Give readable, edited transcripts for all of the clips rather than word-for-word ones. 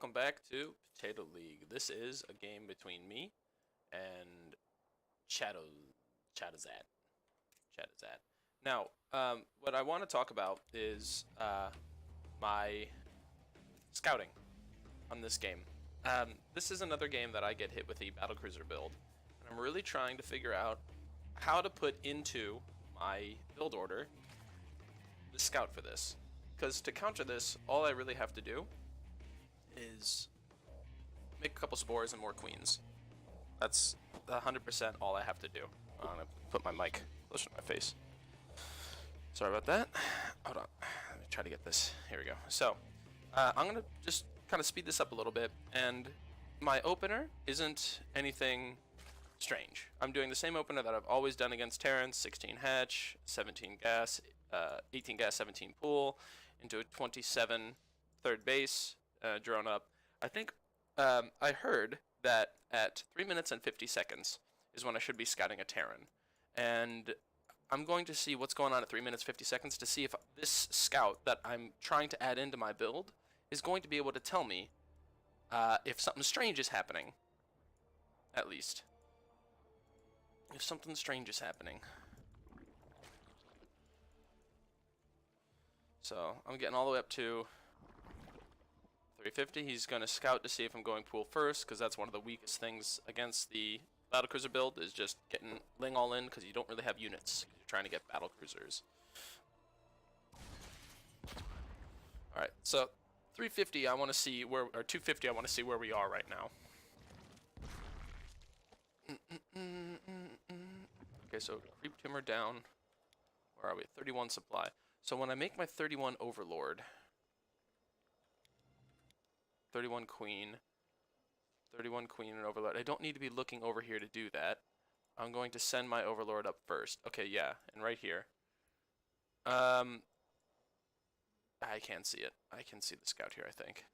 welcome back to Potato League. This is a game between me and Chattazat. Now, what I want to talk about is my scouting on this game. This is another game that I get hit with a battlecruiser build, and I'm really trying to figure out how to put into my build order the scout for this. Because to counter this, all I really have to do is make a couple spores and more queens. That's 100% all I have to do. I'm gonna put my mic closer to my face. Sorry about that. Hold on. Let me try to get this. Here we go. So, I'm gonna just kind of speed this up a little bit, and my opener isn't anything strange. I'm doing the same opener that I've always done against Terrans: 16 hatch, 17 gas, 18 gas, 17 pool, into a 27 third base, drone up. I think I heard that at 3 minutes and 50 seconds is when I should be scouting a Terran, and I'm going to see what's going on at 3 minutes 50 seconds to see if this scout that I'm trying to add into my build is going to be able to tell me if something strange is happening. At least, if something strange is happening. So I'm getting all the way up to 350. He's going to scout to see if I'm going pool first, because that's one of the weakest things against the battlecruiser build, is just getting ling all in, because you don't really have units. You're trying to get battlecruisers. Alright, so 350 I want to see where, or 250 I want to see where we are right now. Okay, so creep timber down. Where are we? 31 supply. So when I make my 31 Overlord, 31 Queen and Overlord, I don't need to be looking over here to do that. I'm going to send my Overlord up first. Okay, yeah, and right here. I can't see it. I can see the scout here, I think.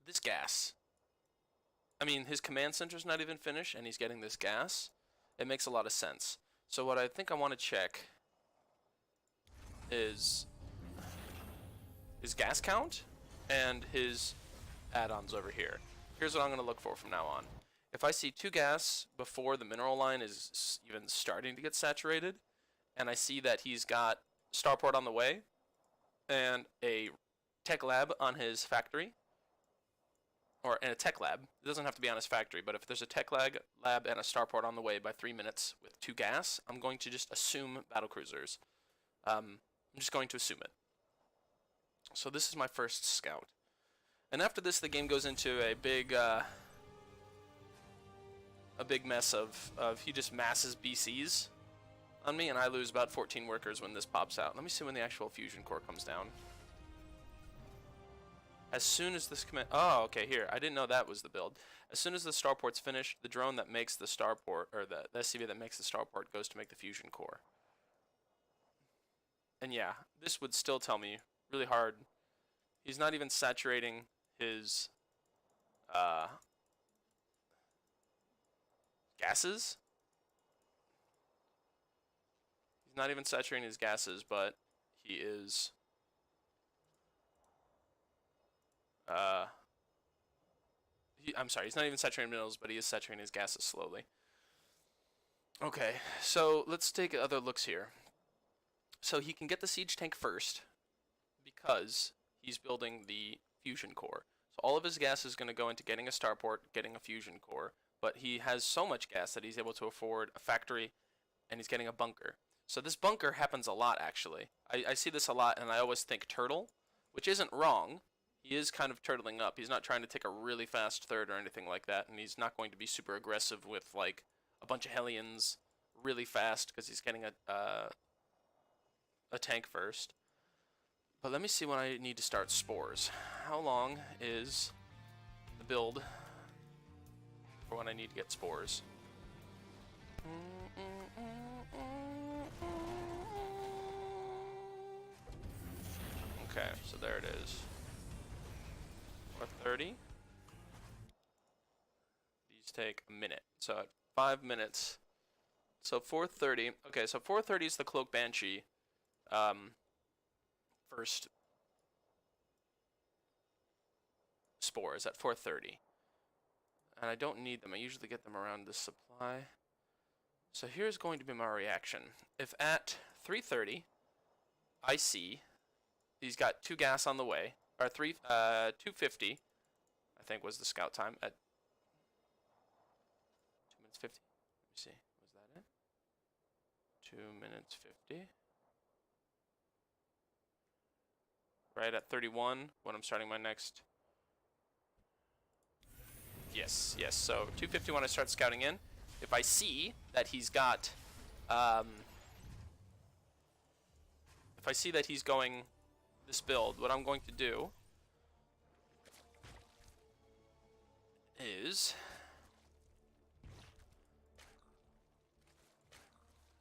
This gas. I mean, his command center's not even finished, and he's getting this gas. It makes a lot of sense. So what I think I want to check is his gas count and his add-ons over here. Here's what I'm going to look for from now on. If I see 2 gas before the mineral line is even starting to get saturated, and I see that he's got starport on the way and a tech lab on his factory, or in a tech lab, it doesn't have to be on his factory, but if there's a tech lab and a starport on the way by 3 minutes with 2 gas, I'm going to just assume battlecruisers. I'm just going to assume it. So this is my first scout. And after this, the game goes into a big mess of he just masses BCs on me, and I lose about 14 workers when this pops out. Let me see when the actual fusion core comes down. As soon as this command... Oh, okay, here. I didn't know that was the build. As soon as the starport's finished, the drone that makes the starport, or the SCV that makes the starport, goes to make the fusion core. And yeah, this would still tell me really hard. He's not even saturating his gases. He's not even saturating his gases, but he is I'm sorry, he's not even saturating minerals, but he is saturating his gases slowly. Okay, so let's take other looks here. So he can get the siege tank first because he's building the fusion core. So all of his gas is going to go into getting a starport, getting a fusion core, but he has so much gas that he's able to afford a factory, and he's getting a bunker. So this bunker happens a lot, actually. I see this a lot, and I always think turtle, which isn't wrong. He is kind of turtling up. He's not trying to take a really fast third or anything like that, and he's not going to be super aggressive with like a bunch of Hellions really fast because he's getting a tank first. But let me see when I need to start spores. How long is the build for when I need to get spores? Okay, so there it is. 4:30. These take a minute. So at 5 minutes. So 4:30. Okay, so 4:30 is the cloak banshee. First spores at 4:30. And I don't need them. I usually get them around this supply. So here's going to be my reaction. If at 3:30 I see he's got 2 gas on the way, or 2:50 I think was the scout time at 2 minutes 50. Let me see. Was that it? 2 minutes 50. Right at 31 when I'm starting my next. Yes. So 2:50 when I start scouting in. If I see that he's got, if I see that he's going this build, what I'm going to do is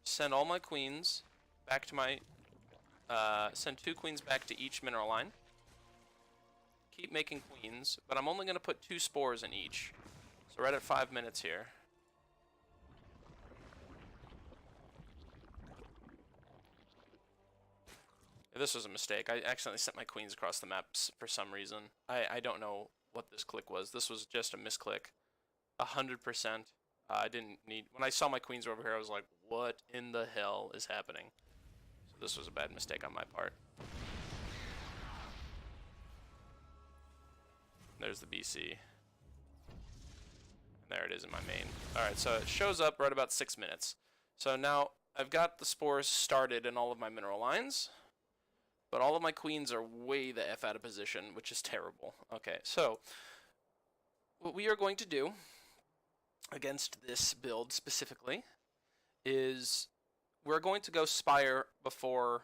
send all my queens back to my, send 2 queens back to each mineral line. Keep making queens, but I'm only going to put 2 spores in each. So right at 5 minutes here. This was a mistake. I accidentally sent my queens across the maps for some reason. I don't know what this click was. This was just a misclick. 100%. I didn't need... When I saw my queens over here, I was like, what in the hell is happening? So this was a bad mistake on my part. There's the BC. And there it is in my main. Alright, so it shows up right about 6 minutes. So now I've got the spores started in all of my mineral lines. But all of my queens are way the F out of position, which is terrible. Okay, so what we are going to do against this build specifically is we're going to go spire before...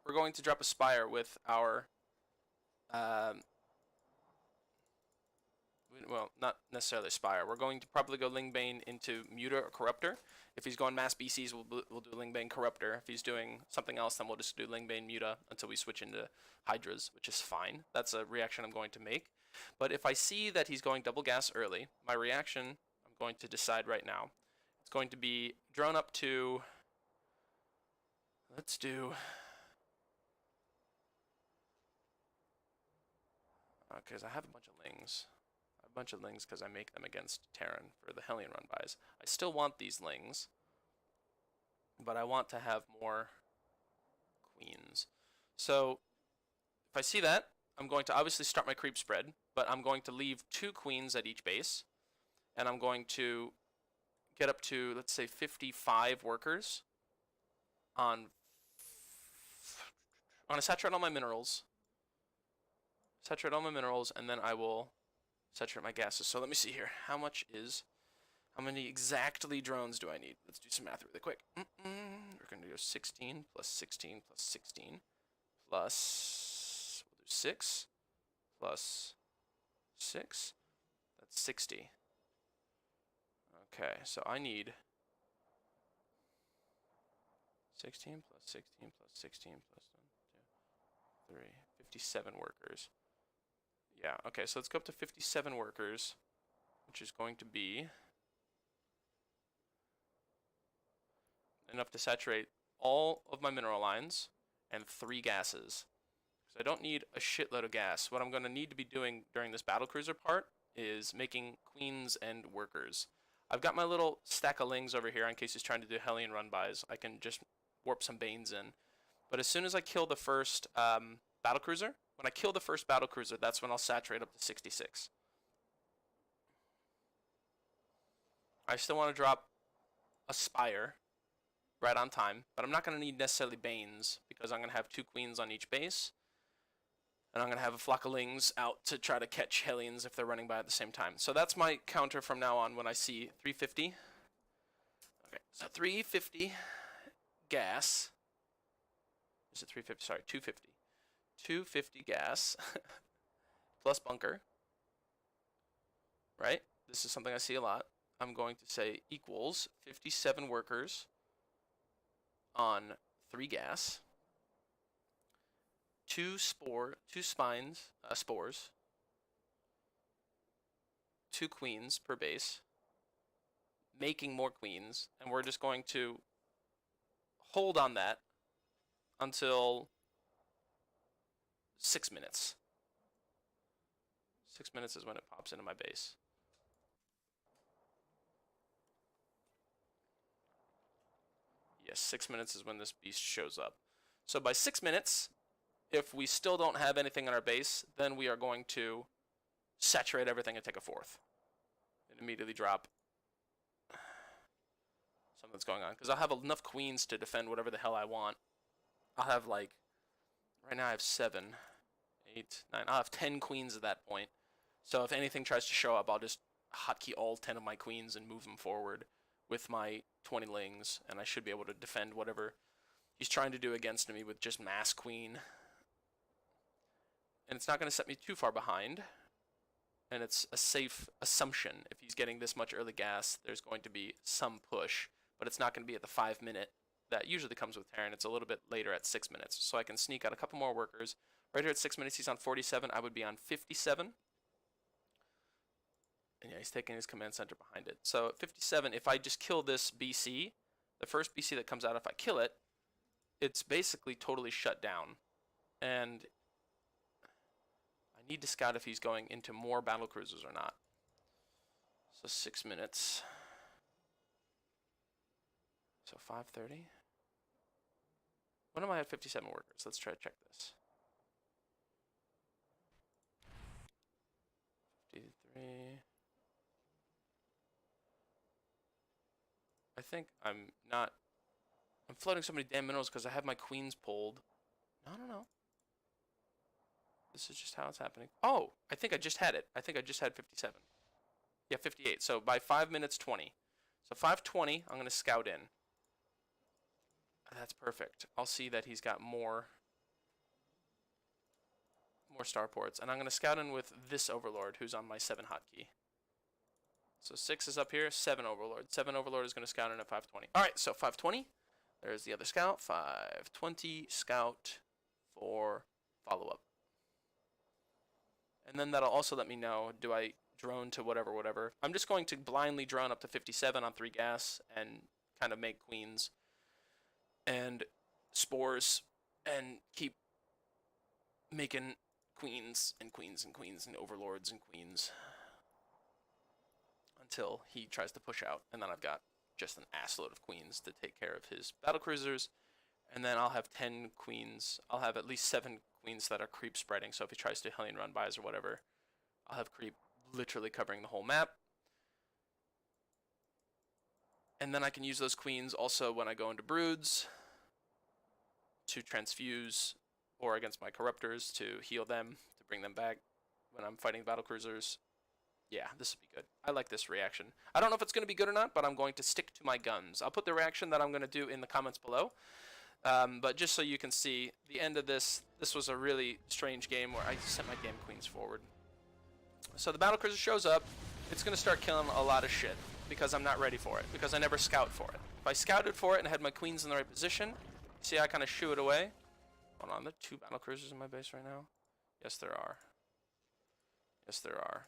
We're going to drop a spire with our... well, not necessarily spire. We're going to probably go Lingbane into Muta or Corruptor. If he's going mass BCs, we'll do Lingbane Corruptor. If he's doing something else, then we'll just do Lingbane Muta until we switch into hydras, which is fine. That's a reaction I'm going to make. But if I see that he's going double gas early, my reaction, I'm going to decide right now. It's going to be drone up to... Let's do... because I have a bunch of lings. Bunch of lings because I make them against Terran for the Hellion run buys. I still want these lings, but I want to have more queens. So if I see that, I'm going to obviously start my creep spread, but I'm going to leave 2 queens at each base, and I'm going to get up to, let's say, 55 workers on I'm going to saturate all my minerals. Saturate all my minerals, and then I will saturate my gases. So let me see here. How many exactly drones do I need? Let's do some math really quick. We're going to go 16 plus 16 plus 16 plus, we'll do 6 plus 6. That's 60. Okay, so I need 16 plus 16 plus 16 plus 1, 2, 3, 57 workers. Yeah, okay, so let's go up to 57 workers, which is going to be enough to saturate all of my mineral lines and 3 gases. Because I don't need a shitload of gas. What I'm going to need to be doing during this battlecruiser part is making queens and workers. I've got my little stack of lings over here in case he's trying to do Hellion run buys. I can just warp some Banes in. But as soon as I kill the first battlecruiser, when I kill the first battlecruiser, that's when I'll saturate up to 66. I still want to drop a spire right on time, but I'm not going to need necessarily Banes because I'm going to have 2 queens on each base. And I'm going to have a flock of lings out to try to catch Hellions if they're running by at the same time. So that's my counter from now on when I see 350. Okay, so 350 gas. Is it 350? Sorry, 250. 250 gas plus bunker, right? This is something I see a lot. I'm going to say equals 57 workers on 3 gas, 2 spores, 2 queens per base, making more queens, and we're just going to hold on that until 6 minutes. 6 minutes is when it pops into my base. Yes, 6 minutes is when this beast shows up. So by 6 minutes, if we still don't have anything in our base, then we are going to saturate everything and take a fourth. And immediately drop something that's going on. Because I'll have enough queens to defend whatever the hell I want. I'll have like, right now I have 7, 8, 9, I'll have 10 queens at that point. So if anything tries to show up, I'll just hotkey all 10 of my queens and move them forward with my 20 lings, and I should be able to defend whatever he's trying to do against me with just mass queen. And it's not going to set me too far behind, and it's a safe assumption. If he's getting this much early gas, there's going to be some push, but it's not going to be at the 5 minute that usually comes with Terran. It's a little bit later at 6 minutes, so I can sneak out a couple more workers. Right here at 6 minutes, he's on 47. I would be on 57. And yeah, he's taking his command center behind it. So at 57, if I just kill this BC, the first BC that comes out, if I kill it, it's basically totally shut down. And I need to scout if he's going into more battle cruisers or not. So 6 minutes. So 5:30. When am I at 57 workers? Let's try to check this. 53. I think I'm floating so many damn minerals because I have my queens pulled. No. This is just how it's happening. Oh, I think I just had it. I think I just had 57. Yeah, 58. So by 5 minutes 20. So 5:20, I'm going to scout in. That's perfect. I'll see that he's got more starports. And I'm going to scout in with this Overlord, who's on my 7 hotkey. So 6 is up here, 7 Overlord. 7 Overlord is going to scout in at 5:20. Alright, so 5:20. There's the other scout. 5:20, scout for follow-up. And then that'll also let me know, do I drone to whatever. I'm just going to blindly drone up to 57 on 3 gas and kind of make queens and spores and keep making queens and overlords and queens until he tries to push out, and then I've got just an assload of queens to take care of his battlecruisers, and then I'll have 10 queens. I'll have at least 7 queens that are creep spreading, so if he tries to Hellion run bys or whatever, I'll have creep literally covering the whole map. And then I can use those queens also when I go into broods to transfuse, or against my corruptors to heal them, to bring them back when I'm fighting battlecruisers. Yeah, this will be good. I like this reaction. I don't know if it's going to be good or not, but I'm going to stick to my guns. I'll put the reaction that I'm going to do in the comments below. But just so you can see, the end of this was a really strange game where I sent my damn queens forward. So the battlecruiser shows up. It's going to start killing a lot of shit because I'm not ready for it, because I never scout for it. If I scouted for it and had my queens in the right position, see, I kind of shoo it away. Hold on, there are 2 battlecruisers in my base right now? Yes, there are. Yes, there are.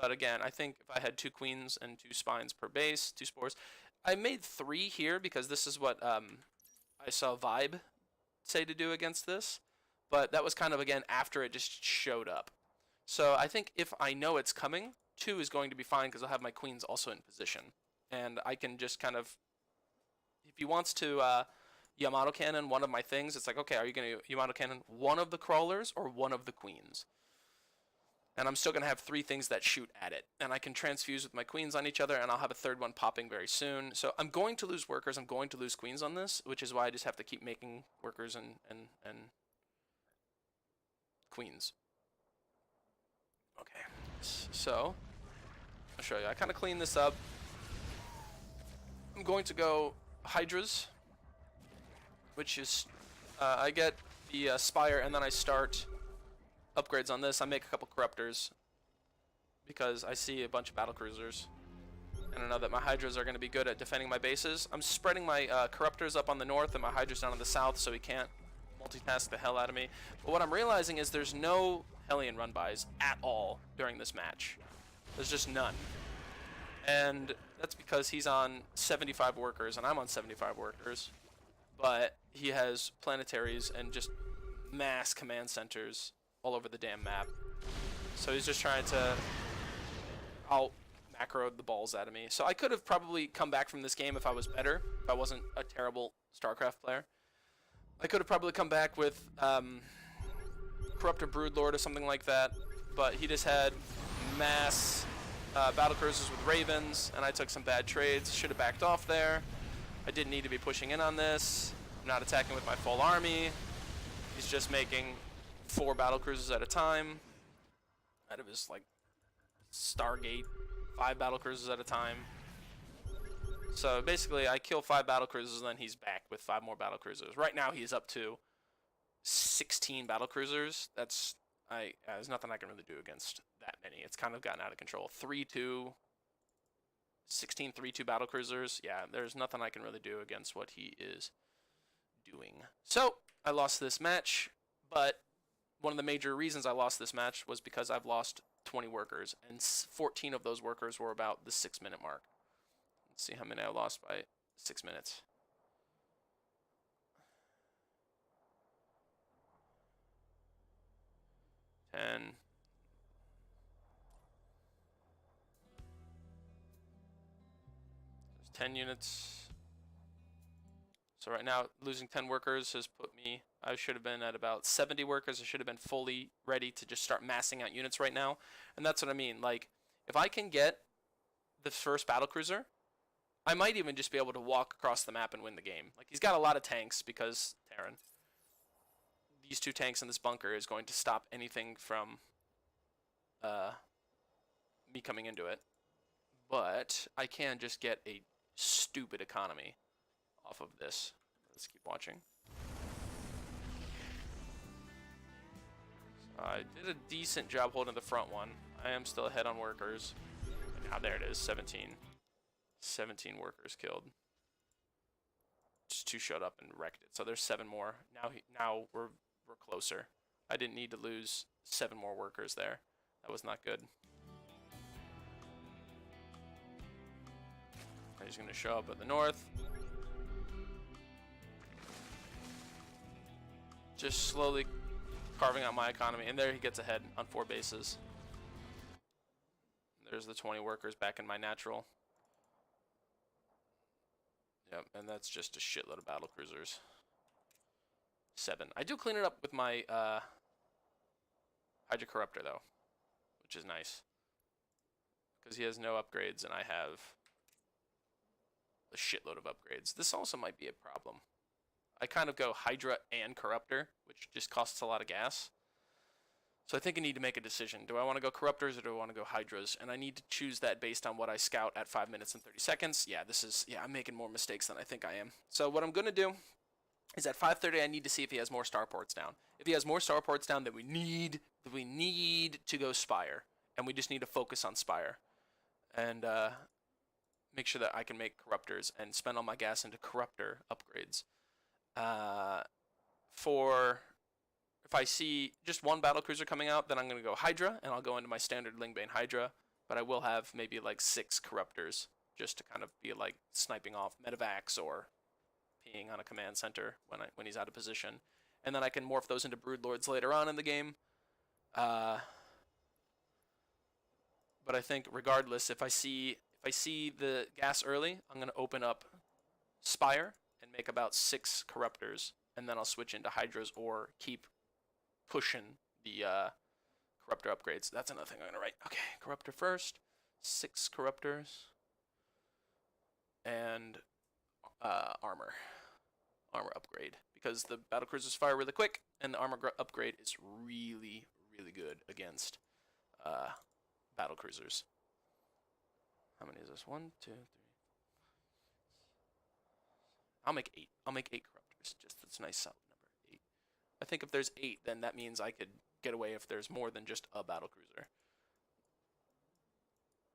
But again, I think if I had 2 queens and 2 spines per base, 2 spores. I made 3 here because this is what I saw Vibe say to do against this. But that was kind of, again, after it just showed up. So I think if I know it's coming, 2 is going to be fine because I'll have my queens also in position. And I can just kind of, if he wants to Yamato cannon one of my things, it's like, okay, are you going to Yamato cannon one of the crawlers or one of the queens? And I'm still going to have 3 things that shoot at it. And I can transfuse with my queens on each other, and I'll have a 3rd one popping very soon. So I'm going to lose workers. I'm going to lose queens on this, which is why I just have to keep making workers and queens. Okay, so I'll show you. I kind of clean this up. I'm going to go hydras, which is I get the spire, and then I start upgrades on this. I make a couple corruptors because I see a bunch of battlecruisers, and I know that my hydras are going to be good at defending my bases. I'm spreading my corruptors up on the north and my hydras down on the south, so he can't multitask the hell out of me. But what I'm realizing is there's no Hellion run-bys at all during this match. There's just none. And that's because he's on 75 workers and I'm on 75 workers. But he has planetaries and just mass command centers all over the damn map. So he's just trying to out macro the balls out of me. So I could have probably come back from this game if I was better, if I wasn't a terrible StarCraft player. I could have probably come back with Corruptor Broodlord or something like that, but he just had mass battlecruisers with Ravens, and I took some bad trades. Should have backed off there. I didn't need to be pushing in on this. I'm not attacking with my full army. He's just making 4 battlecruisers at a time out of his like Stargate, 5 battlecruisers at a time. So basically I kill 5 battlecruisers and then he's back with 5 more battlecruisers. Right now he's up to 16 battlecruisers. There's nothing I can really do against that many. It's kind of gotten out of control. 16 3-2 battlecruisers. Yeah, there's nothing I can really do against what he is doing. So I lost this match, but one of the major reasons I lost this match was because I've lost 20 workers, and 14 of those workers were about the 6-minute mark. Let's see how many I lost by 6 minutes. And 10 units. So right now, losing 10 workers has put me, I should have been at about 70 workers. I should have been fully ready to just start massing out units right now. And that's what I mean. Like, if I can get the first battlecruiser, I might even just be able to walk across the map and win the game. Like, he's got a lot of tanks because Terran. These 2 tanks in this bunker is going to stop anything from me coming into it. But I can just get a stupid economy off of this. Let's keep watching. So I did a decent job holding the front one. I am still ahead on workers. And now there it is, 17. 17 workers killed. Just 2 showed up and wrecked it. So there's 7 more. Now we're closer. I didn't need to lose 7 more workers there. That was not good. He's going to show up at the north. Just slowly carving out my economy. And there he gets ahead on 4 bases. There's the 20 workers back in my natural. Yep, and that's just a shitload of battlecruisers. 7. I do clean it up with my Hydra Corruptor, though, which is nice. Because he has no upgrades, and I have a shitload of upgrades. This also might be a problem. I kind of go Hydra and Corruptor, which just costs a lot of gas. So I think I need to make a decision. Do I want to go Corruptors or do I want to go Hydras? And I need to choose that based on what I scout at 5 minutes and 30 seconds. Yeah, I'm making more mistakes than I think I am. So what I'm going to do is at 5:30 I need to see if he has more starports down. If he has more starports down, then we need to go Spire. And we just need to focus on Spire. And make sure that I can make Corruptors and spend all my gas into Corruptor upgrades. If I see just 1 battlecruiser coming out, then I'm going to go Hydra, and I'll go into my standard Lingbane Hydra. But I will have maybe like 6 Corruptors just to kind of be like sniping off medevacs or peeing on a command center when he's out of position. And then I can morph those into Broodlords later on in the game. But I think regardless, if I see the gas early, I'm going to open up Spire and make about 6 Corruptors, and then I'll switch into Hydras or keep pushing the Corruptor upgrades. That's another thing I'm going to write. Okay, Corruptor first, 6 Corruptors, and armor upgrade, because the battlecruisers fire really quick, and the armor upgrade is really, really good against battlecruisers. How many is this? 1, 2, 3. I'll make 8. I'll make 8 Corruptors. Just that's a nice solid number. 8. I think if there's 8, then that means I could get away if there's more than just a battlecruiser.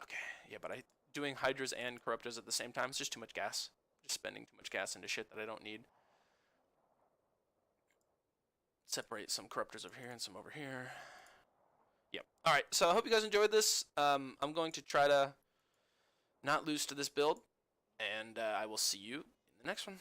Okay, yeah, but doing Hydras and Corruptors at the same time is just too much gas. Just spending too much gas into shit that I don't need. Separate some Corruptors over here and some over here. Yep. Alright, so I hope you guys enjoyed this. I'm going to try to not lose to this build, and I will see you in the next one.